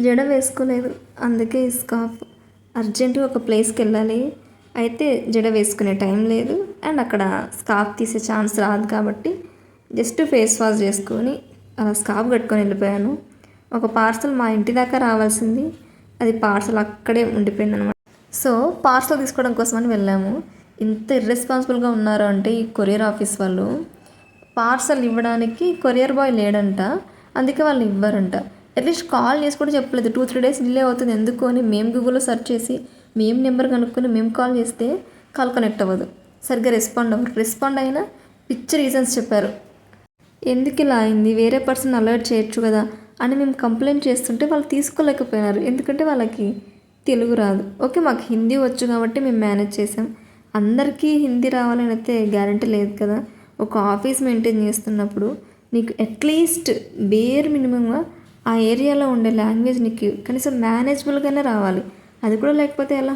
జడ వేసుకోలేదు. అందుకే ఈ స్కార్ఫ్. అర్జెంటుగా ఒక ప్లేస్కి వెళ్ళాలి. అయితే జడ వేసుకునే టైం లేదు. అండ్ అక్కడ స్కార్ఫ్ తీసే ఛాన్స్ రాదు కాబట్టి జస్ట్ ఫేస్ వాష్ చేసుకొని అలా స్కార్ఫ్ కట్టుకొని వెళ్ళిపోయాను. ఒక పార్సల్ మా ఇంటి దాకా రావాల్సింది, అది పార్సల్ అక్కడే ఉండిపోయింది అనమాట. సో పార్సల్ తీసుకోవడం కోసమని వెళ్ళాము. ఇంత ఇర్రెస్పాన్సిబుల్గా ఉన్నారు అంటే ఈ కొరియర్ ఆఫీస్ వాళ్ళు, పార్సల్ ఇవ్వడానికి కొరియర్ బాయ్ లేడంట, అందుకే వాళ్ళు ఇవ్వరంట. అట్లీస్ట్ కాల్ చేసి కూడా చెప్పలేదు. 2-3 డేస్ డిలే అవుతుంది ఎందుకు అని మేము గూగుల్లో సెర్చ్ చేసి మేము నెంబర్ కనుక్కొని మేము కాల్ చేస్తే కాల్ కనెక్ట్ అవ్వదు, సరిగ్గా రెస్పాండ్ అయినా పిచ్చి రీజన్స్ చెప్పారు. ఎందుకు ఇలా అయింది, వేరే పర్సన్ అలర్ట్ చేయొచ్చు కదా అని మేము కంప్లైంట్ చేస్తుంటే వాళ్ళు తీసుకోలేకపోయినారు. ఎందుకంటే వాళ్ళకి తెలుగు రాదు. ఓకే, మాకు హిందీ వచ్చు కాబట్టి మేము మేనేజ్ చేసాం. అందరికీ హిందీ రావాలని అయితే గ్యారంటీ లేదు కదా. ఒక ఆఫీస్ మెయింటైన్ చేస్తున్నప్పుడు నీకు అట్లీస్ట్ బేర్ మినిమంగా ఆ ఏరియాలో ఉండే లాంగ్వేజ్ నీకు కనీసం మేనేజబుల్గానే రావాలి. అది కూడా లేకపోతే ఎలా?